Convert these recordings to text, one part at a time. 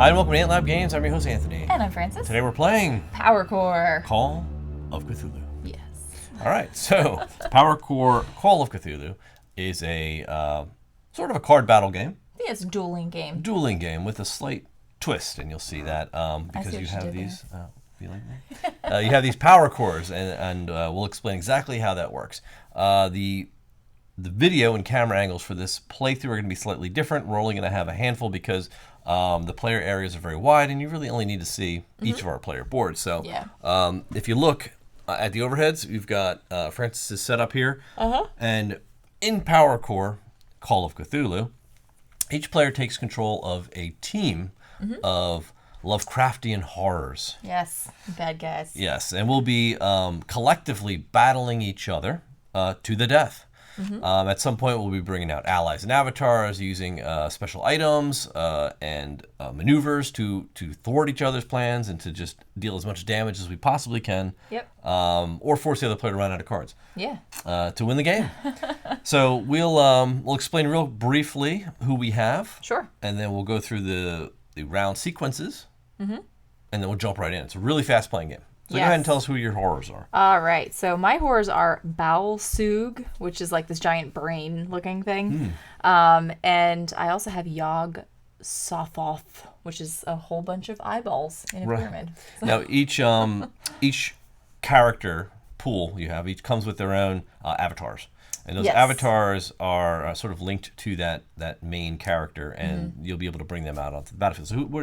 Hi, and welcome to Ant Lab Games. I'm your host, Anthony. And I'm Francis. Today we're playing Power Core. Call of Cthulhu. Yes. All right, so Power Core Call of Cthulhu is a sort of a card battle game. Yeah, it's a dueling game. Dueling game with a slight twist, and you'll see that because you have these. Feeling me? You have these power cores, and we'll explain exactly how that works. The video and camera angles for this playthrough are going to be slightly different. We're only going to have a handful because the player areas are very wide, and you really only need to see each of our player boards. So if you look at the overheads, you've got Francis's setup here. And in Power Core Call of Cthulhu, each player takes control of a team of Lovecraftian horrors. Yes, bad guys. Yes, and we'll be collectively battling each other to the death. At some point, we'll be bringing out allies and avatars using special items and maneuvers to thwart each other's plans and to just deal as much damage as we possibly can. Yep. Or force the other player to run out of cards. Yeah. To win the game. So we'll explain real briefly who we have. Sure. And then we'll go through the round sequences. And then we'll jump right in. It's a really fast playing game. So go ahead and tell us who your horrors are. All right. So my horrors are Balsug, which is like this giant brain-looking thing. And I also have Yog Sothoth, which is a whole bunch of eyeballs in a pyramid. So. Now, each character pool you have, each comes with their own avatars. And those avatars are sort of linked to that main character, and you'll be able to bring them out onto the battlefield. So, who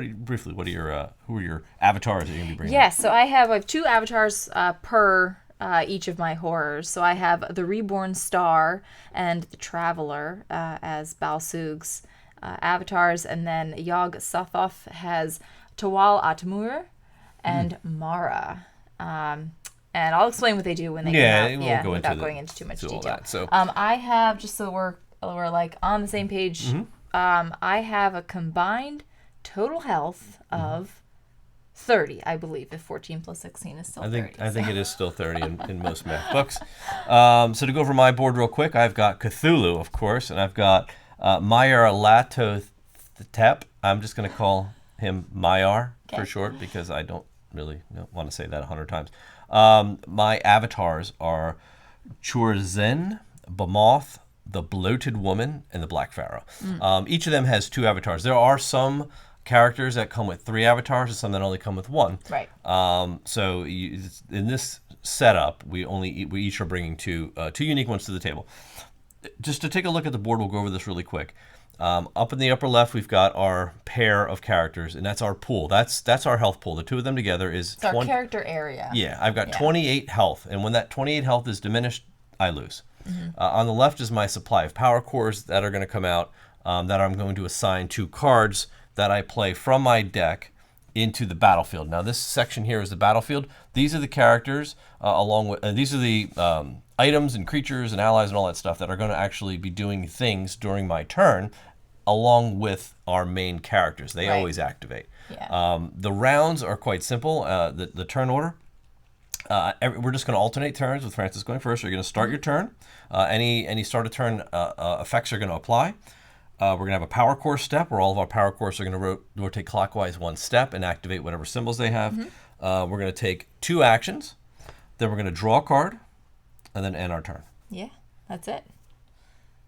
are your avatars that you're going to be bringing? Yes, so I have 2 avatars per each of my horrors. So I have the Reborn Star and the Traveler as Balsug's avatars, and then Yog Sothoth has Tawal Atmur and Mara. And I'll explain what they do when they come out. Without going into too much detail. That, so. I have, just so we're like on the same page, I have a combined total health of 30, I believe, if 14 plus 16 is still 30. I think it is still 30 in most math books. So to go over my board real quick, I've got Cthulhu, of course, and I've got Mayar Latotep. I'm just going to call him Mayar for short because I don't really want to say that 100 times. My avatars are Churzen, Bamoth, the Bloated Woman, and the Black Pharaoh. Each of them has 2 avatars. There are some characters that come with 3 avatars and some that only come with 1. Right. So in this setup, we each are bringing two unique ones to the table. Just to take a look at the board, we'll go over this really quick. Up in the upper left, we've got our pair of characters, and that's our pool. That's our health pool. The 2 of them together is our character area. Yeah, I've got 28 health, and when that 28 health is diminished, I lose. On the left is my supply of power cores that are going to come out that I'm going to assign to cards that I play from my deck into the battlefield. Now, this section here is the battlefield. These are the characters these are the items and creatures and allies and all that stuff that are going to actually be doing things during my turn along with our main characters. They always activate. Yeah. The rounds are quite simple. The turn order, we're just going to alternate turns with Francis going first. You're going to start your turn. Any start of turn effects are going to apply. We're going to have a power core step where all of our power cores are going to rotate clockwise 1 step and activate whatever symbols they have. We're going to take 2 actions. Then we're going to draw a card and then end our turn. Yeah, that's it.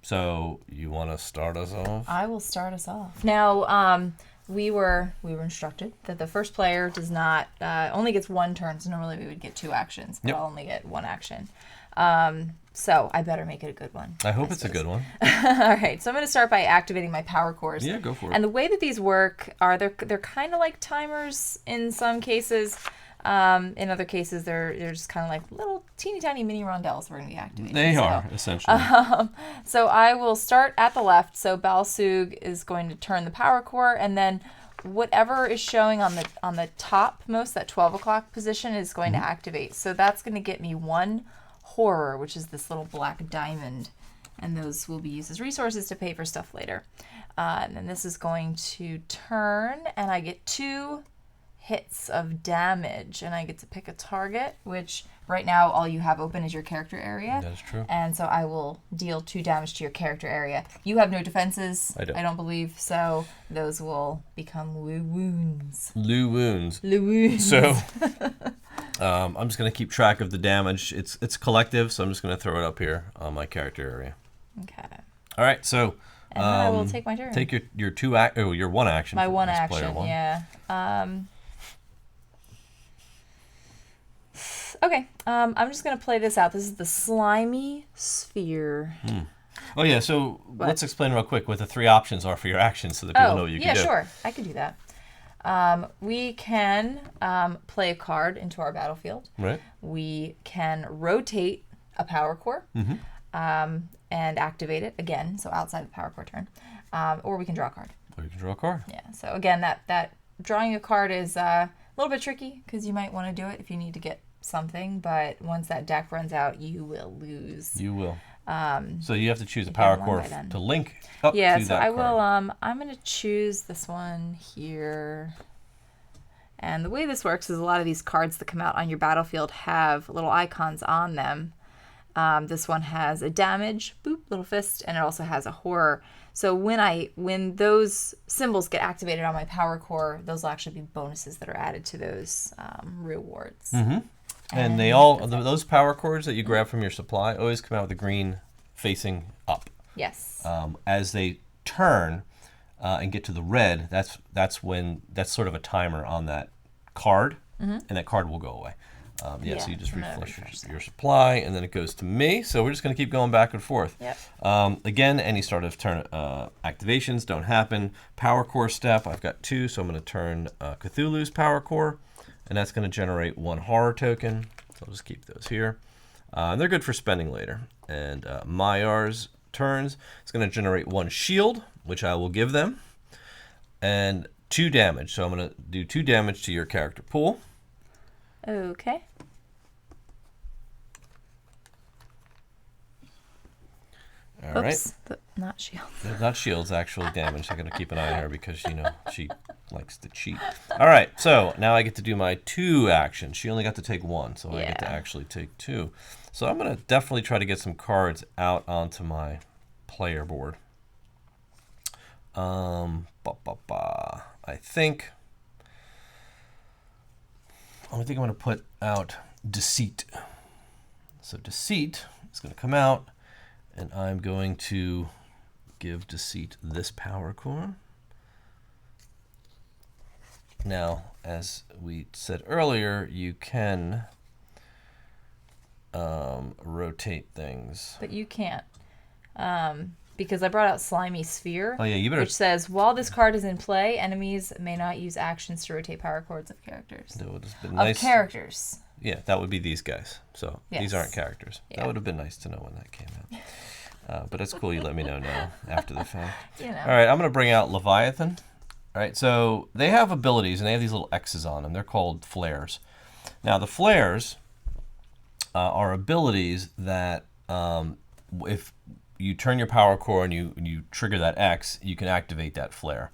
So you want to start us off? I will start us off. Now, we were instructed that the first player does not only gets 1 turn. So normally we would get 2 actions, but I'll only get 1 action. So I better make it a good one. I hope it's a good one. All right, so I'm going to start by activating my power cores. Yeah, go for it. And the way that these work are they're kind of like timers in some cases. In other cases, they're just kind of like little teeny tiny mini rondelles we're going to be activating. They are, essentially. So I will start at the left. So Balsug is going to turn the power core, and then whatever is showing on the topmost, that 12 o'clock position, is going to activate. So that's going to get me 1 horror, which is this little black diamond. And those will be used as resources to pay for stuff later. And then this is going to turn, and I get 2 hits of damage, and I get to pick a target, which right now all you have open is your character area. That is true. And so I will deal 2 damage to your character area. You have no defenses, I don't believe, so those will become Lou wounds. Lou wounds. Lou wounds. So I'm just going to keep track of the damage. It's collective, so I'm just going to throw it up here on my character area. Okay. All right, so and then I will take my turn. Take your your one action. My one this action, player yeah. Okay, I'm just gonna play this out. This is the slimy sphere. Oh yeah, so let's explain real quick what the 3 options are for your actions, so that people know what you can do. Yeah, sure, I can do that. We can play a card into our battlefield. Right. We can rotate a power core. And activate it again, so outside the power core turn. Or we can draw a card. Or you can draw a card. Yeah, so again, that drawing a card is a little bit tricky because you might want to do it if you need to get something, but once that deck runs out, you will lose. You will. So you have to choose a power core to link up to that so I card. will, I'm going to choose this one here. And the way this works is a lot of these cards that come out on your battlefield have little icons on them. This one has a damage, boop, little fist, and it also has a horror. So when those symbols get activated on my power core, those will actually be bonuses that are added to those rewards. And they all those power cores that you grab from your supply always come out with the green facing up. Yes. As they turn and get to the red, that's sort of a timer on that card, and that card will go away. So you just refresh your supply, and then it goes to me. So we're just going to keep going back and forth. Yep. Again, any sort of turn activations don't happen. Power core step, I've got 2, so I'm going to turn Cthulhu's power core, and that's going to generate 1 horror token. So I'll just keep those here. And they're good for spending later. And Mayar's turns, it's going to generate 1 shield, which I will give them, and 2 damage. So I'm going to do 2 damage to your character pool. Okay. All right. Not shields. Not shields, actually damage. I got to keep an eye on her because, she likes to cheat. All right, so now I get to do my 2 actions. She only got to take 1, so I get to actually take 2. So I'm going to definitely try to get some cards out onto my player board. I think I'm going to put out Deceit. So Deceit is going to come out, and I'm going to give Deceit this power core. Now, as we said earlier, you can rotate things. But you can't. Because I brought out Slimy Sphere, Oh yeah, you better. which says, while this card is in play, enemies may not use actions to rotate power chords of characters. That would have been nice. Of characters. Yeah, that would be these guys. So these Yes. aren't characters. Yeah. That would have been nice to know when that came out. But it's cool you let me know now after the fact. You know. All right, I'm going to bring out Leviathan. All right, so they have abilities, and they have these little X's on them. They're called flares. Now, the flares are abilities that if you turn your power core and you trigger that X, you can activate that flare.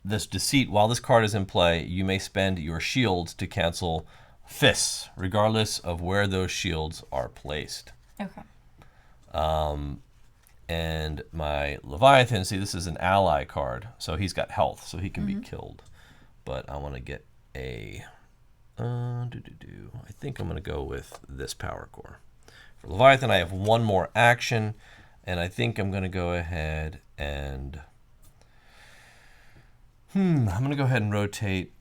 This Deceit, while this card is in play, you may spend your shields to cancel fists, regardless of where those shields are placed. Okay. And my Leviathan, see, this is an ally card, so he's got health, so he can be killed. But I want to get a... I think I'm going to go with this power core. For Leviathan, I have 1 more action, and I think I'm going to go ahead and... I'm going to go ahead and rotate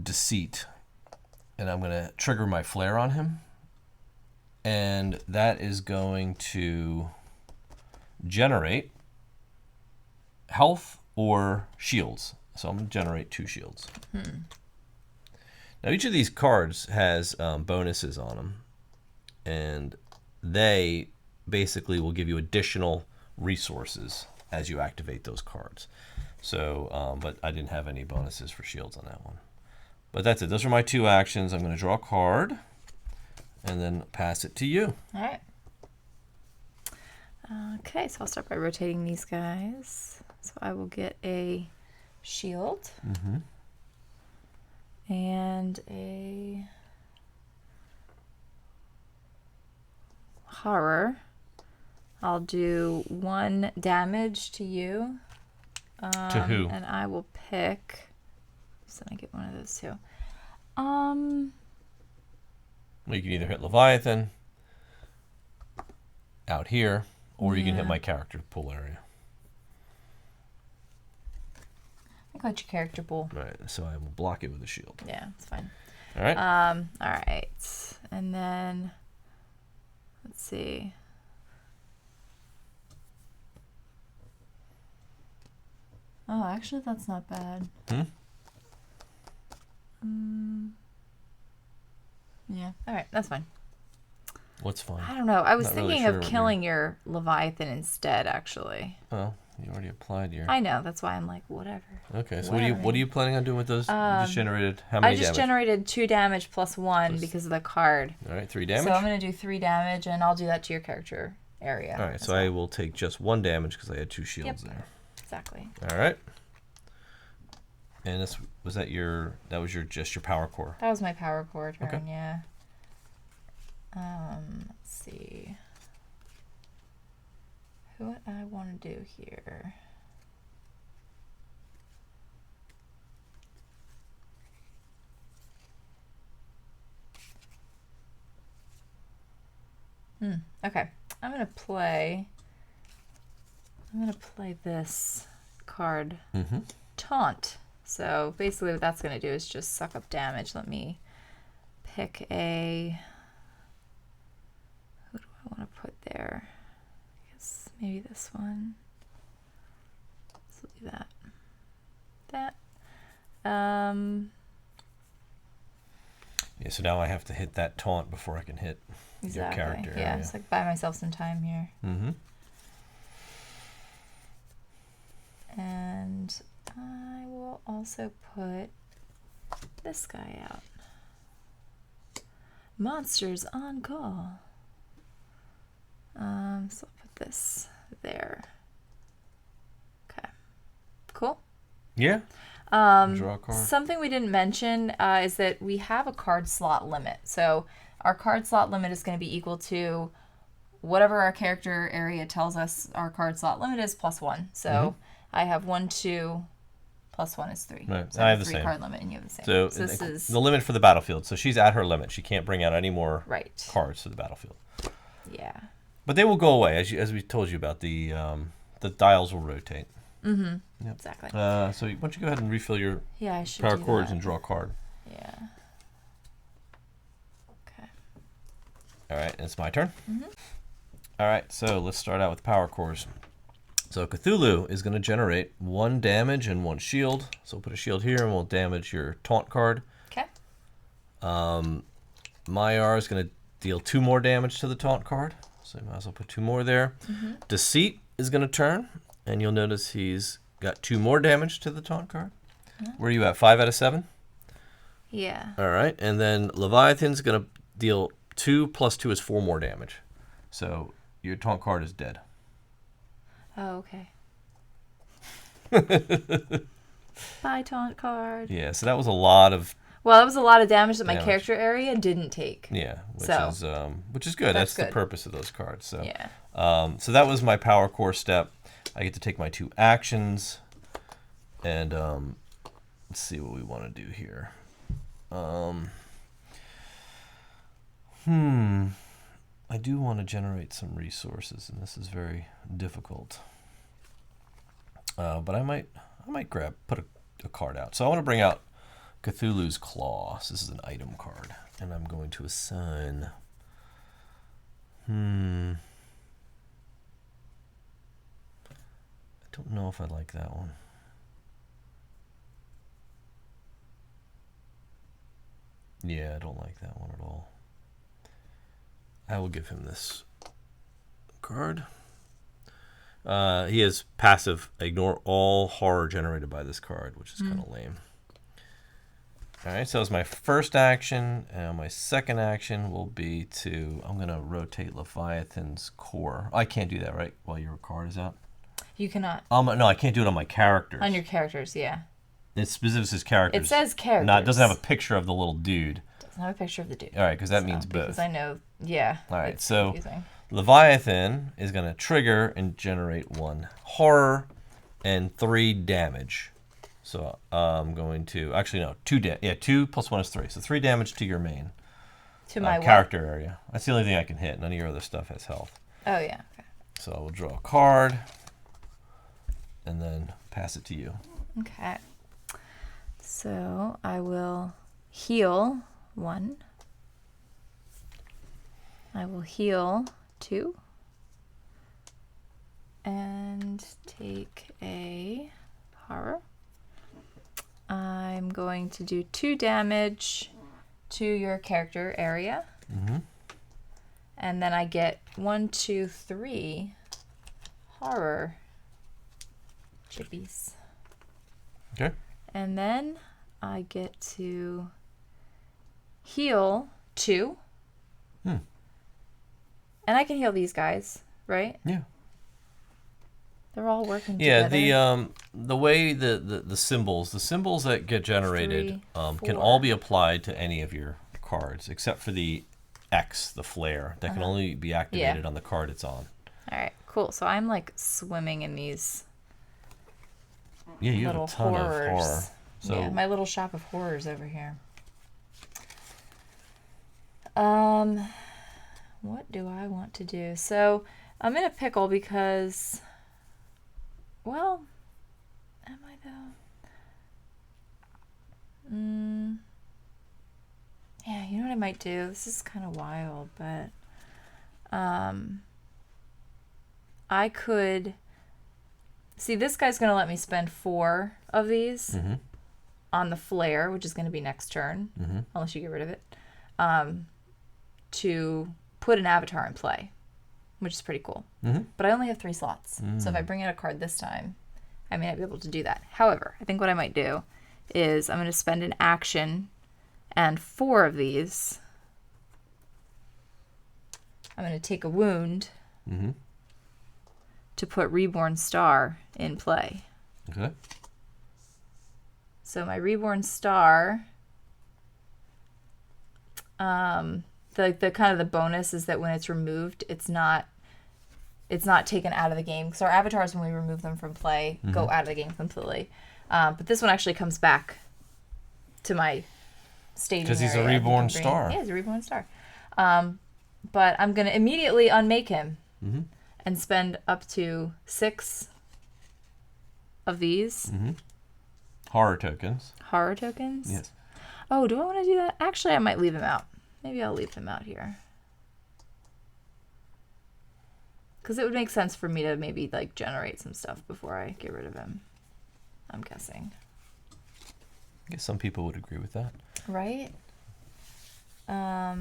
Deceit, and I'm going to trigger my flare on him. And that is going to generate health or shields. So I'm going to generate 2 shields. Now each of these cards has bonuses on them. And they basically will give you additional resources as you activate those cards. So, but I didn't have any bonuses for shields on that one. But that's it. Those are my 2 actions. I'm going to draw a card and then pass it to you. All right. Okay, so I'll start by rotating these guys. So I will get a shield. And a horror. I'll do 1 damage to you. To who? And I will pick. So I get one of those too. Well, you can either hit Leviathan out here, or you can hit my character pool area. I got your character pool. Right, so I will block it with a shield. Yeah, it's fine. All right. All right. And then, let's see. Oh, actually, that's not bad. Yeah, all right, that's fine. What's fine? I don't know. I was Not thinking really sure of killing your Leviathan instead, actually. Well, you already applied your. I know. That's why I'm like, whatever. Okay, so what are you planning on doing with those? You just generated how many I just damage? generated 2 damage plus 1 because of the card. All right, 3 damage. So I'm going to do 3 damage, and I'll do that to your character area. All right, so I will take just 1 damage because I had 2 shields there. Exactly. All right. And this was that just your power core. That was my power core turn, Okay. yeah. Let's see. What I want to do here. Okay. I'm gonna play this card. Taunt. So basically what that's going to do is just suck up damage. Let me pick a... Who do I want to put there? I guess maybe this one. So do that. Yeah, so now I have to hit that taunt before I can hit your character. Yeah, it's like buy myself some time here. And I will also put this guy out. Monsters on call. So I'll put this there. Okay. Cool. Yeah. Draw a card. Something we didn't mention is that we have a card slot limit. So our card slot limit is going to be equal to whatever our character area tells us our card slot limit is plus 1. So I have 1, 2, plus 1 is 3. Right. So I have the 3 same card limit, and you have the same. So this is the limit for the battlefield. So she's at her limit. She can't bring out any more cards to the battlefield. Yeah. But they will go away, as we told you about. The dials will rotate. Yep. Exactly. So why don't you go ahead and refill your power cords and draw a card. Yeah. Okay. All right, it's my turn. All right, so let's start out with power cores. So Cthulhu is going to generate 1 damage and 1 shield. So we'll put a shield here and we'll damage your taunt card. Okay. Maiar is going to deal 2 more damage to the taunt card. So you might as well put 2 more there. Deceit is going to turn, and you'll notice he's got 2 more damage to the taunt card. Where are you at? 5 out of 7? Yeah. All right, and then Leviathan's going to deal 2 plus 2 is 4 more damage. So your taunt card is dead. Oh, okay. Bye, taunt card. Yeah, so that was a lot of... Well, that was a lot of damage that my character area didn't take. Yeah, which is good. That's good. the purpose of those cards. So, yeah. So that was my power core step. I get to take my 2 actions, and let's see what we want to do here. I do want to generate some resources, and this is very difficult. But I might put a card out. So I want to bring out Cthulhu's Claw. So this is an item card, and I'm going to assign. I don't know if I like that one. Yeah, I don't like that one at all. I will give him this card. He has passive, ignore all horror generated by this card, which is kind of lame. Alright, so that was my first action, and my second action will be I'm going to rotate Leviathan's core. I can't do that, right, while your card is out? You cannot. No, I can't do it on my characters. On your characters, yeah. It specifically says characters. It says characters. It doesn't have a picture of the little dude. It doesn't have a picture of the dude. All right, because that means both. Because I know, yeah. All right, so confusing. Leviathan is going to trigger and generate 1 horror and 3 damage. So I'm going to, actually no, 2 plus 1 is 3. So 3 damage to your main to my character area. That's the only thing I can hit. None of your other stuff has health. Oh, yeah. Okay. So I will draw a card and then pass it to you. Okay. So I will heal 1. I will heal 2. And take a horror. I'm going to do 2 damage to your character area. Mm-hmm. And then I get 1, 2, 3 horror chippies. Okay. And then I get to heal 2. Hmm. And I can heal these guys, right? Yeah. They're all working together. Yeah, the way the symbols that get generated 3, can 4. all be applied to any of your cards, except for the X, the flare, that can only be activated on the card it's on. All right, cool. So I'm like swimming in these You little have a ton horrors. of horror. So yeah, my little shop of horrors over here. What do I want to do? So I'm in a pickle because, well, am I though? Yeah, you know what I might do? This is kind of wild, but I could see this guy's going to let me spend 4 of these on the flare, which is going to be next turn, unless you get rid of it, to put an avatar in play, which is pretty cool. But I only have 3 slots. So if I bring out a card this time, I may not be able to do that. However, I think what I might do is I'm going to spend an action and 4 of these. I'm going to take a wound to put Reborn Star in play. Okay. So my Reborn Star, the kind of the bonus is that when it's removed, it's not taken out of the game. Because our avatars, when we remove them from play, go out of the game completely. But this one actually comes back to my staging area. Because he's a Reborn Star. Yeah, he's a Reborn Star. But I'm going to immediately unmake him and spend up to 6 of these. Horror tokens. Horror tokens? Yes. Oh, do I want to do that? Actually, I might leave him out. Maybe I'll leave him out here. Because it would make sense for me to maybe like generate some stuff before I get rid of him. I'm guessing. I guess some people would agree with that. Right? But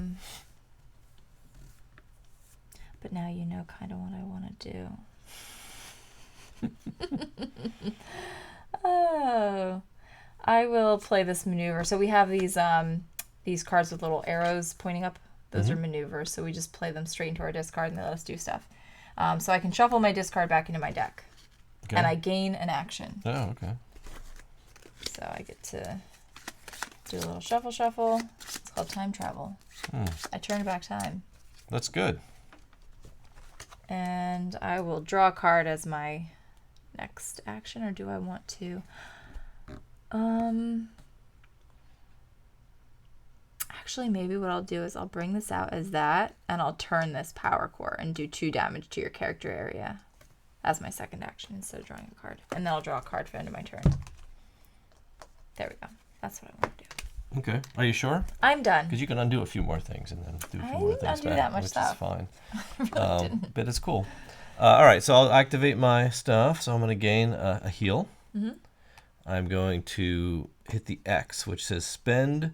now you know kind of what I want to do. Oh. I will play this maneuver. So we have these cards with little arrows pointing up. Those are maneuvers. So we just play them straight into our discard and they let us do stuff. So I can shuffle my discard back into my deck. Okay. And I gain an action. Oh, okay. So I get to do a little shuffle. It's called time travel. I turn back time. That's good. And I will draw a card as my next action, or do I want to? Actually, maybe what I'll do is I'll bring this out as that, and I'll turn this power core and do 2 damage to your character area as my second action instead of drawing a card. And then I'll draw a card for the end of my turn. There we go. That's what I want to do. Okay. Are you sure? I'm done. Because you can undo a few more things and then do a few more things undo back, that much which stuff. is fine. I really didn't. But it's cool. All right, so I'll activate my stuff. So I'm going to gain a heal. I'm going to hit the X, which says spend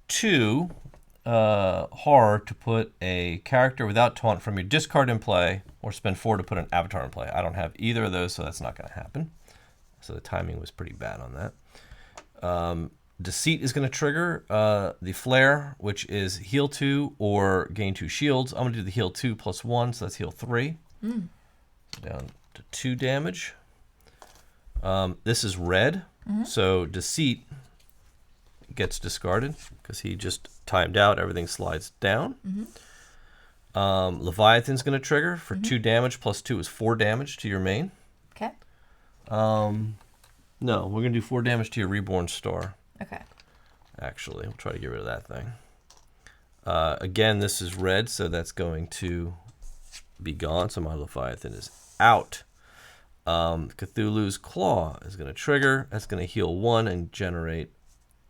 2 horror to put a character without taunt from your discard in play, or spend 4 to put an avatar in play. I don't have either of those, so that's not going to happen. So the timing was pretty bad on that. Deceit is going to trigger the flare, which is heal 2 or gain 2 shields. I'm going to do the heal 2 plus 1, so that's heal 3. So down to 2 damage. This is red, So Deceit gets discarded because he just timed out. Everything slides down. Leviathan's going to trigger for 2 damage. Plus 2 is 4 damage to your main. Okay. No, we're going to do 4 damage to your Reborn Star. Okay. Actually, we'll try to get rid of that thing. Again, this is red, so that's going to be gone. So my Leviathan is out. Cthulhu's Claw is going to trigger. That's going to heal 1 and generate...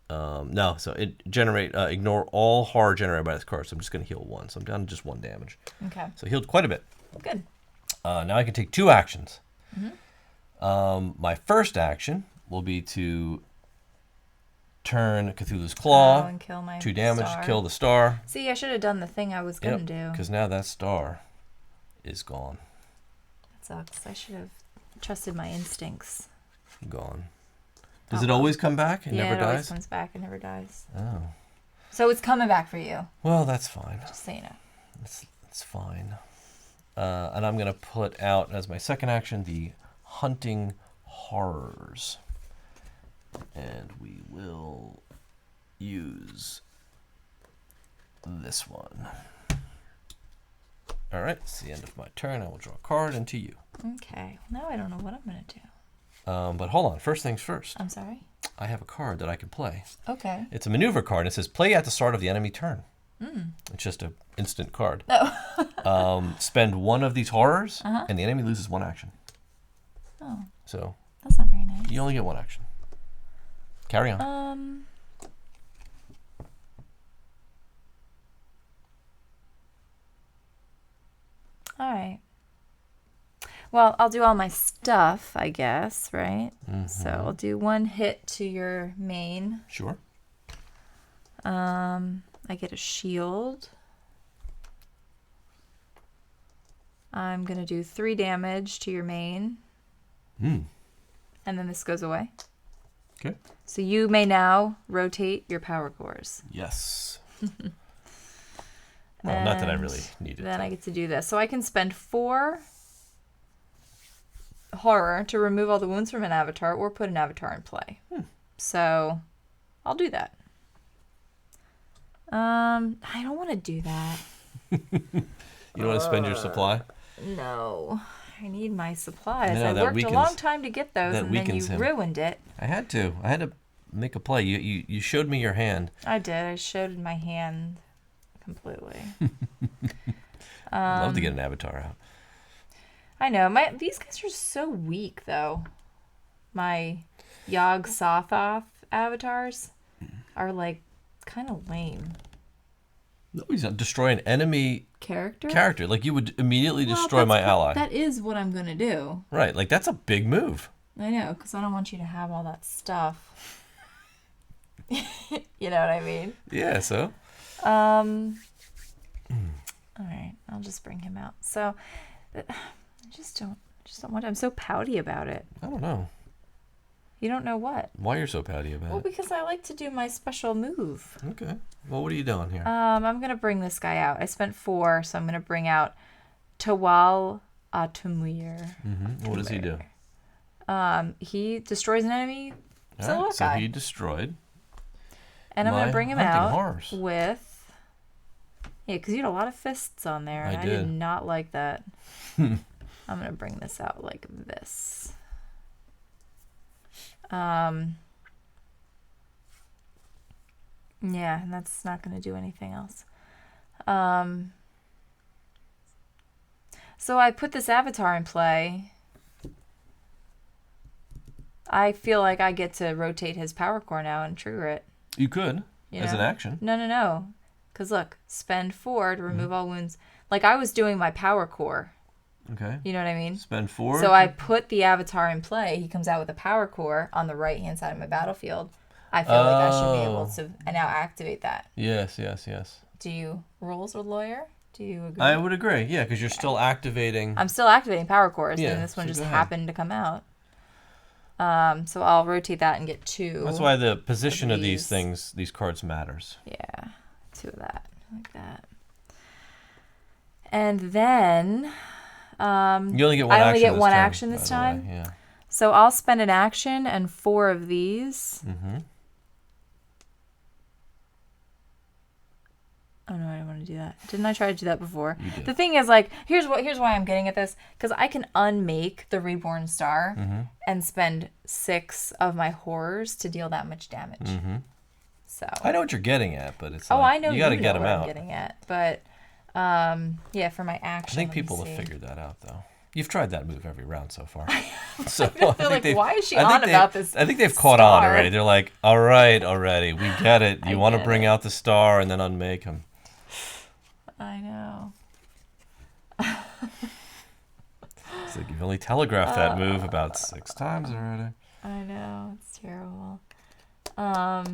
no, so it ignore all horror generated by this card. So I'm just going to heal 1. So I'm down to just 1 damage. Okay. So healed quite a bit. Good. Now I can take 2 actions. My first action will be to turn Cthulhu's Claw, and kill my 2 damage, star. kill the star. See, I should have done the thing I was going to do. Because now that star is gone. That sucks. I should have trusted my instincts. Gone. Does it always come back? It never it always dies? comes back. It never dies. Oh. So it's coming back for you. Well, that's fine. Just so you know. It's fine. And I'm going to put out, as my second action, the Hunting Horrors. And we will use this one. All right, it's the end of my turn. I will draw a card into you. Okay. Now I don't know what I'm going to do. But hold on. First things first. I'm sorry? I have a card that I can play. Okay. It's a maneuver card. It says play at the start of the enemy turn. It's just an instant card. Oh. Spend 1 of these horrors, and the enemy loses 1 action. Oh. So That's not very nice. you only get 1 action. Carry on. All right. Well, I'll do all my stuff, I guess, right? So I'll do 1 hit to your main. Sure. I get a shield. I'm going to do 3 damage to your main. And then this goes away. Okay. So you may now rotate your power cores. Yes. Well, not that I really needed Then to. I get to do this. So I can spend 4 horror to remove all the wounds from an avatar or put an avatar in play. So I'll do that. I don't want to do that. You don't want to spend your supply? No. I need my supplies. I know, I that worked weakens- a long time to get those, that and then you weakens him. ruined it. I had to make a play. You showed me your hand. I did. I showed my hand completely. I'd love to get an avatar out. I know. These guys are so weak, though. My Yogg Sothoth avatars are, like, kind of lame. No, he's not. Destroy an enemy Character? Like, you would immediately destroy my ally. That is what I'm going to do. Right. Like, that's a big move. I know, because I don't want you to have all that stuff. You know what I mean? Yeah, so? All right, I'll just bring him out. So, I just don't want to. I'm so pouty about it. I don't know. You don't know what? Why you're so pouty about Well, it? because I like to do my special move. Okay. Well, what are you doing here? I'm going to bring this guy out. I spent 4, so I'm going to bring out Tawal Atumir. What does he do? He destroys an enemy All silhouette right, so guy. he destroyed. And I'm going my to bring him hunting out horrors. with... Yeah, because you had a lot of fists on there, and I did did. not like that. I'm going to bring this out like this. Yeah, and that's not going to do anything else. So I put this avatar in play. I feel like I get to rotate his power core now and trigger it. You could, as an know? action. No. Because look, spend 4 to remove all wounds. Like I was doing my power core. Okay. You know what I mean? Spend 4. So I put the avatar in play. He comes out with a power core on the right-hand side of my battlefield. I feel like I should be able to now activate that. Yes. Do you rules with lawyer? Do you agree? I would agree, yeah, because you're still activating. I'm still activating power cores, Yeah, and this one so just go ahead. happened to come out. So I'll rotate that and get 2. That's why the position of these these. things, these cards matters. Yeah, 2 of that, like that. And then You only get one I action only get this one turn, action by this the way, time? Yeah. So I'll spend an action and 4 of these. Mm-hmm. Oh no, I don't want to do that. Didn't I try to do that before? You did. The thing is, like, here's why I'm getting at this, because I can unmake the Reborn Star and spend 6 of my horrors to deal that much damage. Mm-hmm. So I know what you're getting at, but it's I know you got to get them what out. I'm getting at, but yeah, for my action. I think people have figured that out, though. You've tried that move every round so far. So They're like, why is she on about this? I think they've caught on already. They're like, all right, already, we get it. You want to bring out the star and then unmake him. I know. It's like you've only telegraphed that move about 6 times already. I know, it's terrible. Oh,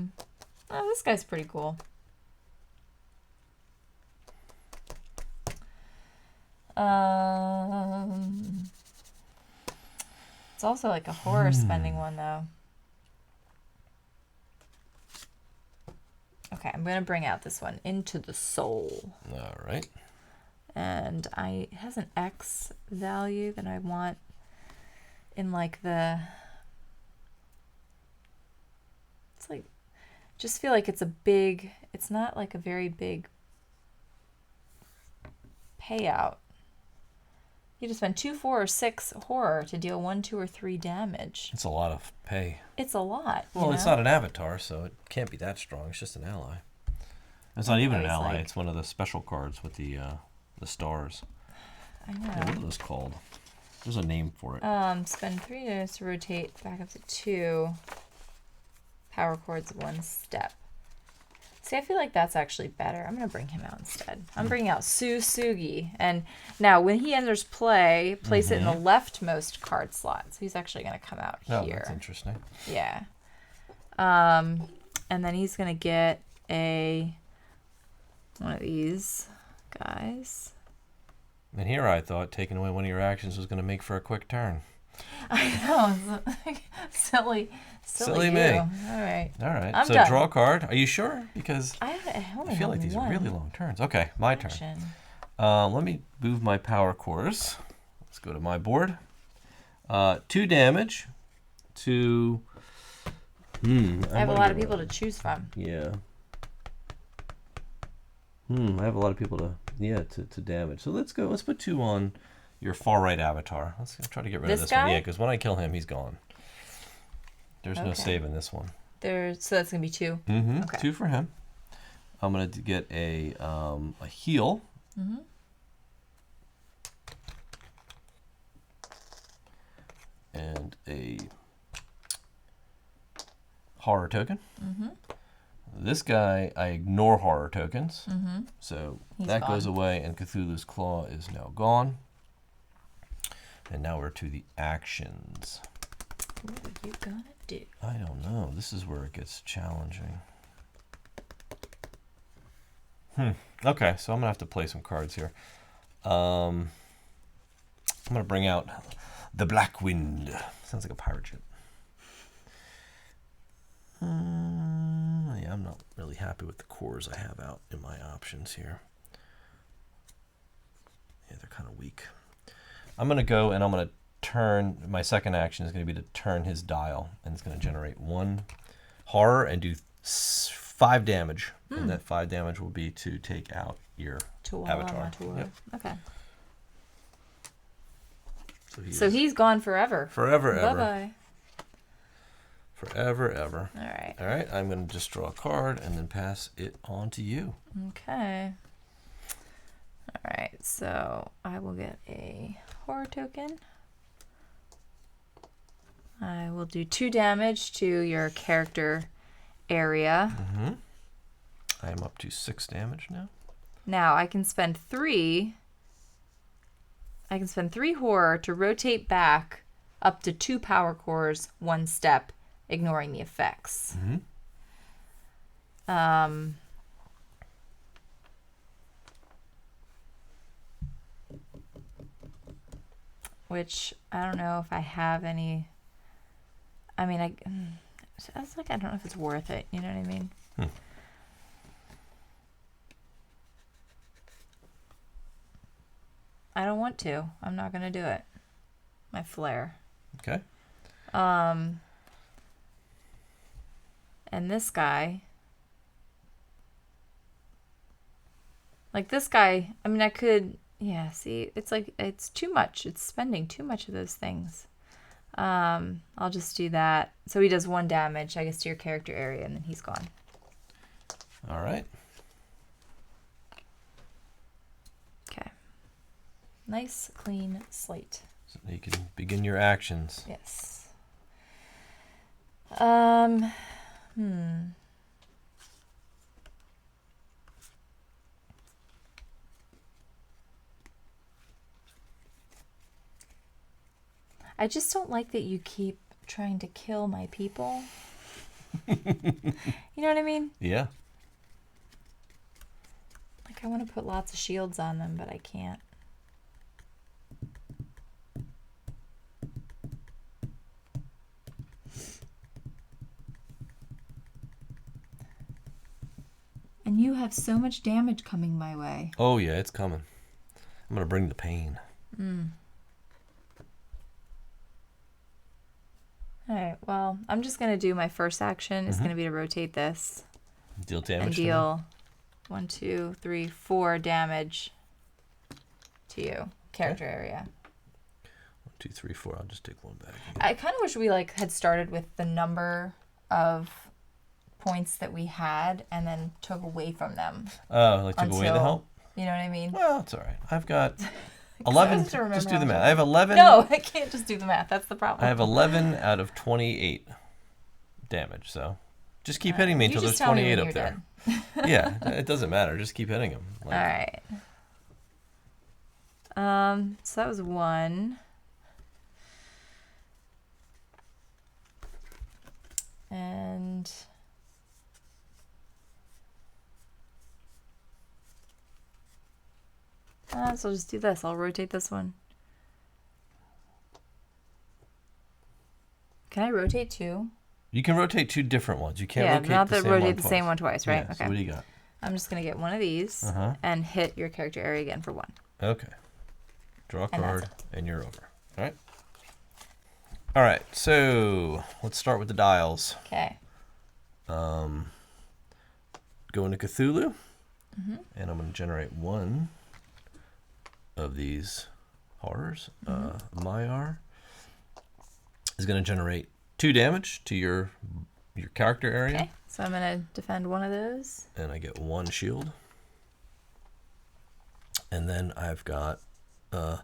this guy's pretty cool. It's also like a horror spending one, though. Okay, I'm going to bring out this one, Into the Soul. All right. And it has an X value that I want in like the... It's like... Just feel like it's a big... It's not like a very big payout. You just spend 2, 4, or 6 horror to deal 1, 2, or 3 damage. It's a lot of pay. It's a lot. Well, it's not an avatar, so it can't be that strong. It's just an ally. It's not even an ally. Like, it's one of the special cards with the stars. I know. Yeah, what are those called? There's a name for it. Spend 3 days to rotate back up to 2 power chords 1 step. See, I feel like that's actually better. I'm going to bring him out instead. I'm bringing out Sugi. And now, when he enters play, place it in the leftmost card slot. So he's actually going to come out here. Oh, that's interesting. Yeah. And then he's going to get one of these guys. And here I thought taking away one of your actions was going to make for a quick turn. I know. Silly me. All right. I'm so done. Draw a card. Are you sure? Because I feel like these are really long turns. Okay, my turn. Let me move my power cores. Let's go to my board. 2 damage to... I have a lot of people to choose from. Yeah. I have a lot of people to damage. So let's go. Let's put 2 on your far right avatar. Let's try to get rid of this one. Yeah, because when I kill him, he's gone. There's no saving this one. So that's gonna be 2. Mm-hmm. Okay. 2 for him. I'm gonna get a heal. Mm-hmm. And a horror token. Mm-hmm. This guy, I ignore horror tokens. Mm-hmm. So he's that gone. goes away, and Cthulhu's Claw is now gone. And now we're to the actions. What are you gonna do? I don't know. This is where it gets challenging. Okay, so I'm going to have to play some cards here. I'm going to bring out the Black Wind. Sounds like a pirate ship. Yeah, I'm not really happy with the cores I have out in my options here. Yeah, they're kind of weak. I'm going to go and I'm going to turn, my second action is going to be to turn his dial, and it's going to generate 1 horror and do 5 damage. And that 5 damage will be to take out your avatar. Yep. Okay. So he's gone forever. Forever, ever. Bye-bye. Forever, ever. All right. All right, I'm going to just draw a card and then pass it on to you. Okay. All right, so I will get a horror token. I will do 2 damage to your character area. Mm-hmm. I am up to 6 damage now. Now I can spend 3. I can spend 3 horror to rotate back up to 2 power cores 1 step, ignoring the effects. Mm-hmm. Which I don't know if I have any. I mean, I was like, I don't know if it's worth it. You know what I mean? I don't want to. I'm not going to do it. My flare. Okay. And this guy. Like this guy, I mean, I could, yeah, see, it's like, it's too much. It's spending too much of those things. I'll just do that. So he does 1 damage, I guess, to your character area, and then he's gone. All right. Okay. Nice, clean slate. So you can begin your actions. Yes. I just don't like that you keep trying to kill my people. You know what I mean? Yeah. Like, I want to put lots of shields on them, but I can't. And you have so much damage coming my way. Oh, yeah, it's coming. I'm going to bring the pain. All right, well, I'm just going to do my first action. It's going to be to rotate this. Deal damage. And deal 1, 2, 3, 4 damage to you. Character area. 1, 2, 3, 4. I'll just take 1 back. I kind of wish we had started with the number of points that we had and then took away from them. Oh, like took away the help? You know what I mean? Well, it's all right. I've got 11. Just do the math. I have 11. No, I can't just do the math. That's the problem. I have 11 out of 28 damage. So just keep hitting me until there's 28 up there. Yeah, it doesn't matter. Just keep hitting him. All right. So that was 1. And so I'll just do this. I'll rotate this one. Can I rotate 2? You can rotate 2 different ones. You can't rotate the same one twice, right? Yeah, okay. So what do you got? I'm just going to get one of these and hit your character area again for 1. Okay. Draw a card, and you're over. All right. All right, so let's start with the dials. Okay. Go into Cthulhu, and I'm going to generate 1 of these horrors. Maiar is going to generate 2 damage to your character area. Okay, so I'm going to defend 1 of those. And I get 1 shield. And then I've got the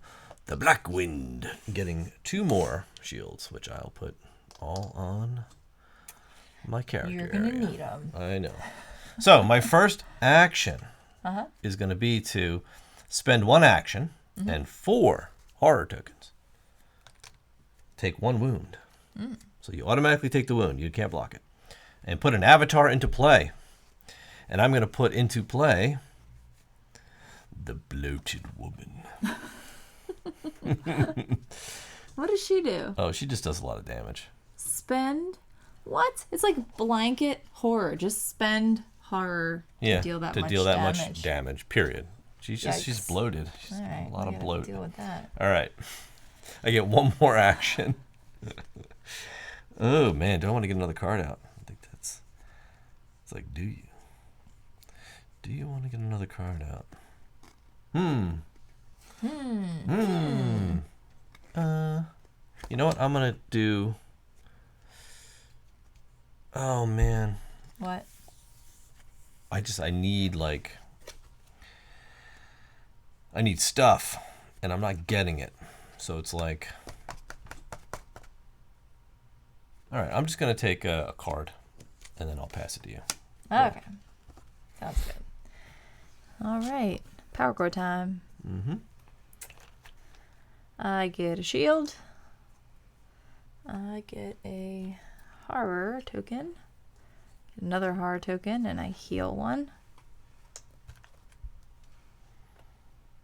Black Wind getting 2 more shields, which I'll put all on my character You're going to area. need them. I know. So my first action is going to be to spend 1 action and 4 horror tokens. Take 1 wound. So you automatically take the wound. You can't block it. And put an avatar into play. And I'm going to put into play the Bloated Woman. What does she do? Oh, she just does a lot of damage. Spend? What? It's like blanket horror. Just spend horror to deal that much damage. Period. She's bloated. She's right, a lot of bloat. Deal with that. All right. I get 1 more action. Oh man, do I want to get another card out? I think it's like, do you? Do you want to get another card out? You know what? I'm gonna do. Oh man. What? I need stuff, and I'm not getting it. So it's like, all right, I'm just gonna take a card, and then I'll pass it to you. Okay. Sounds good. All right. Power core time. I get a shield. I get a horror token. Get another horror token, and I heal 1.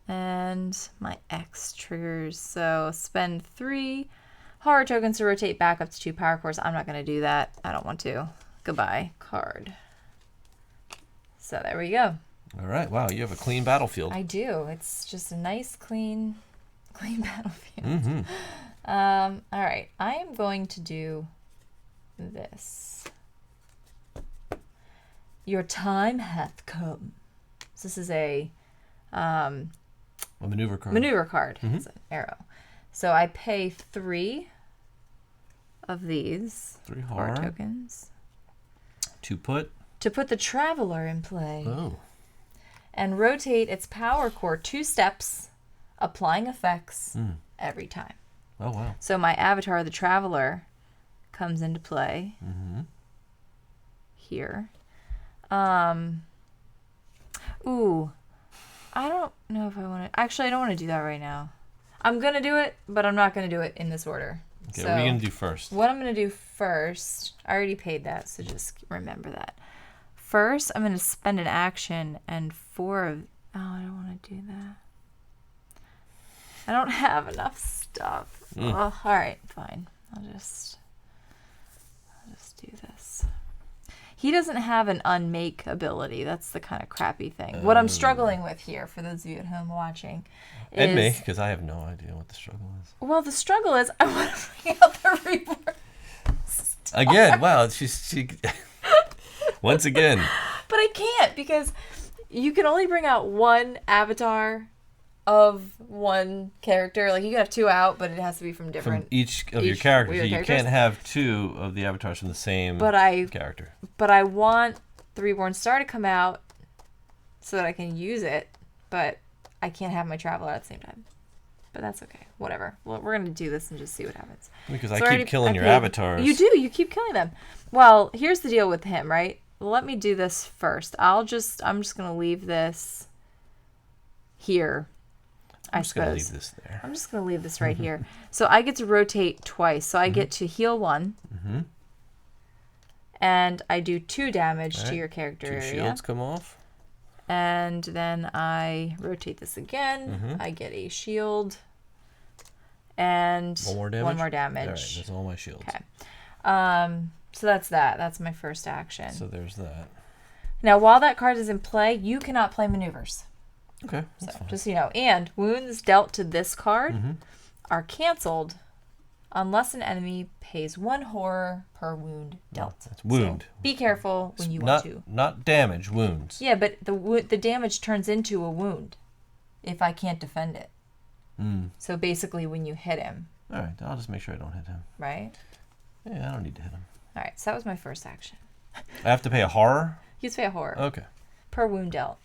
And my X triggers. So spend 3 horror tokens to rotate back up to 2 power cores. I'm not going to do that. I don't want to. Goodbye. Card. So there we go. All right. Wow, you have a clean battlefield. I do. It's just a nice, clean battlefield. All right. I am going to do this. Your time hath come. So this is a maneuver card. Maneuver card. It's an arrow. So I pay 3 of these 3 card horror tokens to put the Traveler in play. Oh. And rotate its power core 2 steps, applying effects every time. Oh, wow. So my avatar, the Traveler, comes into play here. Ooh, I don't know if I want to. Actually, I don't want to do that right now. I'm going to do it, but I'm not going to do it in this order. Okay, so what are you going to do first? What I'm going to do first, I already paid that, so just remember that. First, I'm going to spend an action and 4 of... Oh, I don't want to do that. I don't have enough stuff. Oh, all right, fine. I'll just do this. He doesn't have an unmake ability. That's the kind of crappy thing. What I'm struggling with here, for those of you at home watching, is... And me, because I have no idea what the struggle is. Well, the struggle is I want to bring out the Reborn Star. Again, wow, she once again. But I can't, because you can only bring out one avatar of one character. Like, you can have 2 out, but it has to be from different... From each of your characters. weird So you characters. can't have 2 of the avatars from the same character. But I want the Reborn Star to come out so that I can use it, but I can't have my Traveler at the same time. But that's okay. Whatever. Well, we're going to do this and just see what happens. Because I keep killing your avatars. You do. You keep killing them. Well, here's the deal with him, right? Let me do this first. I'm just going to leave this here. I'm just going to leave this there. I'm just going to leave this right here. So I get to rotate twice. So I get to heal 1. And I do 2 damage to your character 2 area. shields come off. And then I rotate this again. I get a shield. And 1 more damage? 1 more damage. All right, that's all my shields. Okay. So that's that. That's my first action. So there's that. Now, while that card is in play, you cannot play maneuvers. Okay, that's fine. Just so you know. And wounds dealt to this card are canceled unless an enemy pays 1 horror per wound dealt. That's wound. So be careful when you want to. Not damage, wounds. Yeah, but the damage turns into a wound if I can't defend it. So basically when you hit him. All right, I'll just make sure I don't hit him. Right? Yeah, I don't need to hit him. All right, so that was my first action. I have to pay a horror? You just pay a horror. Okay. Per wound dealt.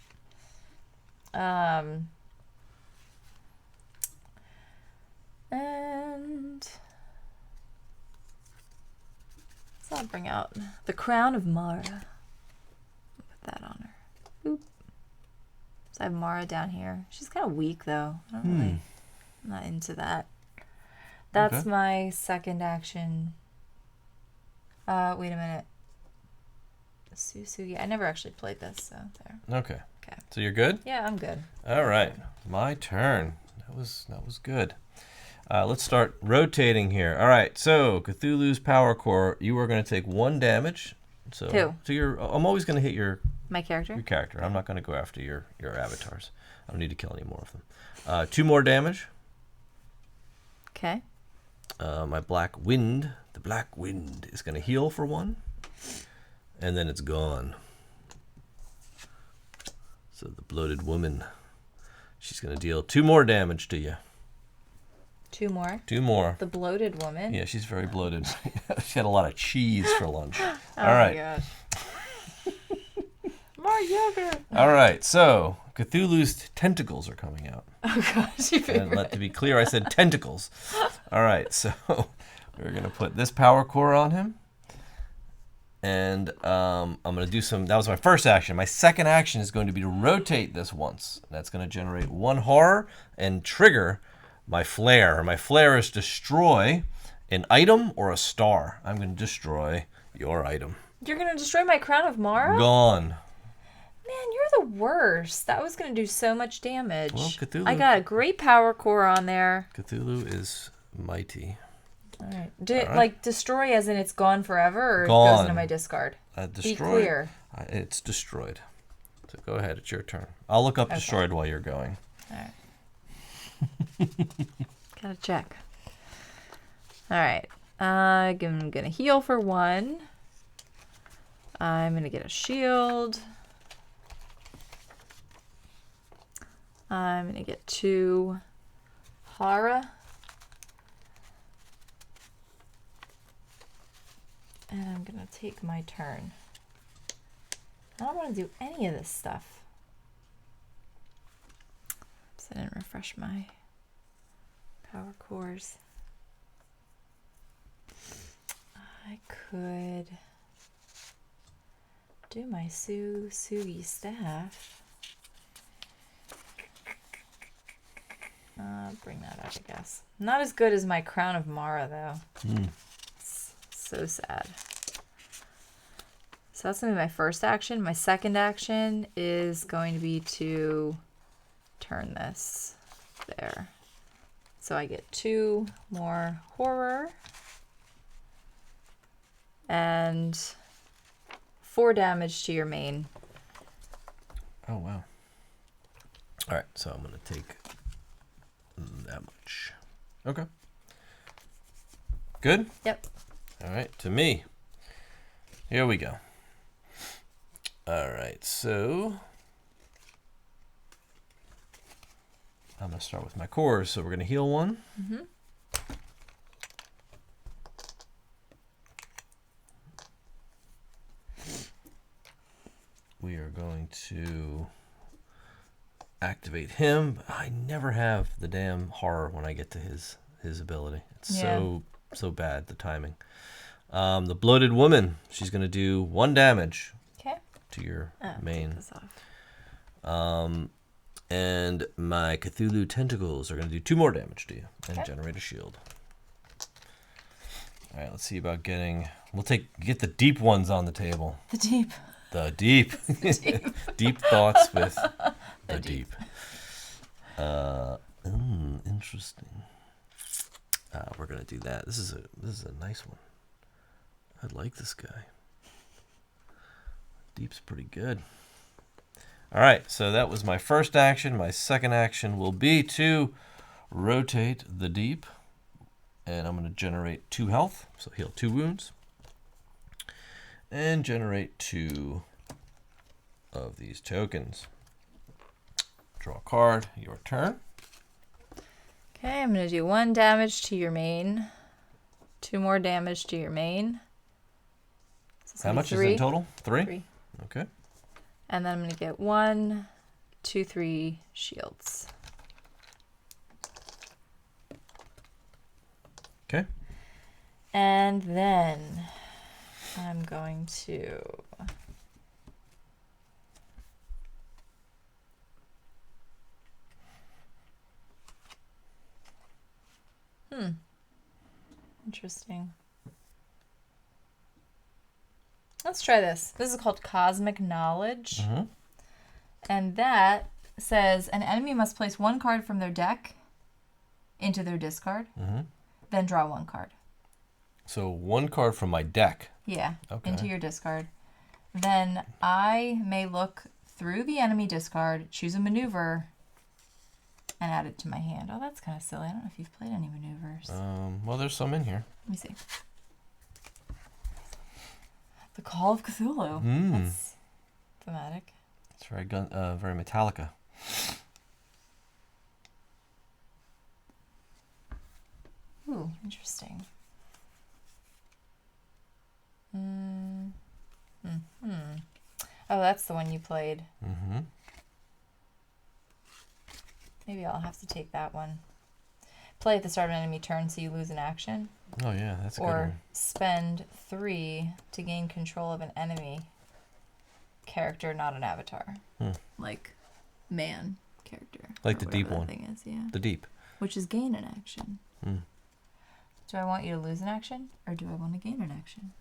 And so I'll bring out the Crown of Mara. Put that on her. Boop. So I have Mara down here. She's kind of weak though. I don't really, I'm not into that. That's Okay. my second action. Wait a minute. Susugi. I never actually played this, so there. Okay. Okay. So you're good? Yeah, I'm good. All right, my turn. That was good. Let's start rotating here. All right, so Cthulhu's Power Core, you are going to take 1 damage. So 2. So I'm always going to hit your My character? character. I'm not going to go after your avatars. I don't need to kill any more of them. 2 more damage. Okay. My Black Wind, the Black Wind, is going to heal for 1. And then it's gone. So the Bloated Woman, she's going to deal 2 more damage to you. 2 more. 2 more. The Bloated Woman. Yeah, she's very bloated. She had a lot of cheese for lunch. Oh All right. my gosh. More yogurt. All right. So Cthulhu's tentacles are coming out. Oh gosh, you And let to be clear, I said tentacles. All right. So we're gonna put this power core on him, and I'm gonna do some. That was my first action. My second action is going to be to rotate this once. That's gonna generate 1 horror and trigger my flare. My flare is destroy an item or a star. I'm going to destroy your item. You're going to destroy my Crown of Mara? Gone. Man, you're the worst. That was going to do so much damage. Well, Cthulhu. I got a great power core on there. Cthulhu is mighty. All right. All right. Like, destroy as in it's gone forever, or Gone. it goes into my discard? Destroy. Be clear. It's destroyed. So go ahead. It's your turn. I'll look up destroyed while you're going. All right. Gotta check. All right. I'm going to heal for 1. I'm going to get a shield. I'm going to get 2 Hara. And I'm going to take my turn. I don't want to do any of this stuff. So I didn't refresh my power cores. I could do my Sugi staff. Bring that up, I guess. Not as good as my Crown of Mara, though. It's so sad. So that's going to be my first action. My second action is going to be to turn this there. So I get 2 more horror. And 4 damage to your main. Oh, wow. All right, so I'm going to take that much. Okay. Good? Yep. All right, to me. Here we go. All right, so I'm going to start with my cores. So we're going to heal 1. Mm-hmm. We are going to activate him. I never have the damn horror when I get to his ability. It's so bad, the timing. The bloated woman, she's going to do 1 damage to your main. Take this off. And my Cthulu tentacles are going to do 2 more damage to you and generate a shield. All right, let's see about getting. Get the deep ones on the table. The deep. The deep. Deep thoughts with the deep. Interesting. We're gonna do that. This is a nice one. I like this guy. Deep's pretty good. All right, so that was my first action. My second action will be to rotate the deep, and I'm going to generate 2 health, so heal 2 wounds, and generate 2 of these tokens. Draw a card. Your turn. Okay, I'm going to do 1 damage to your main, 2 more damage to your main. So how much is it in total? 3? 3. Okay. And then I'm going to get 1, 2, 3 shields. Okay. And then I'm going to interesting. Let's try this. This is called Cosmic Knowledge. Mm-hmm. And that says an enemy must place 1 card from their deck into their discard, then draw 1 card. So 1 card from my deck. Yeah, into your discard. Then I may look through the enemy discard, choose a maneuver, and add it to my hand. Oh, that's kind of silly. I don't know if you've played any maneuvers. Well, there's some in here. Let me see. The Call of Cthulhu. That's thematic. It's very very Metallica. Ooh, interesting. Oh, that's the one you played. Mm-hmm. Maybe I'll have to take that one. Play at the start of an enemy turn so you lose an action. Oh, yeah, that's a good one. Or spend 3 to gain control of an enemy character, not an avatar. Like man character. Like the deep one. Thing is, yeah. The deep. Which is gain an action. Do I want you to lose an action, or do I want to gain an action?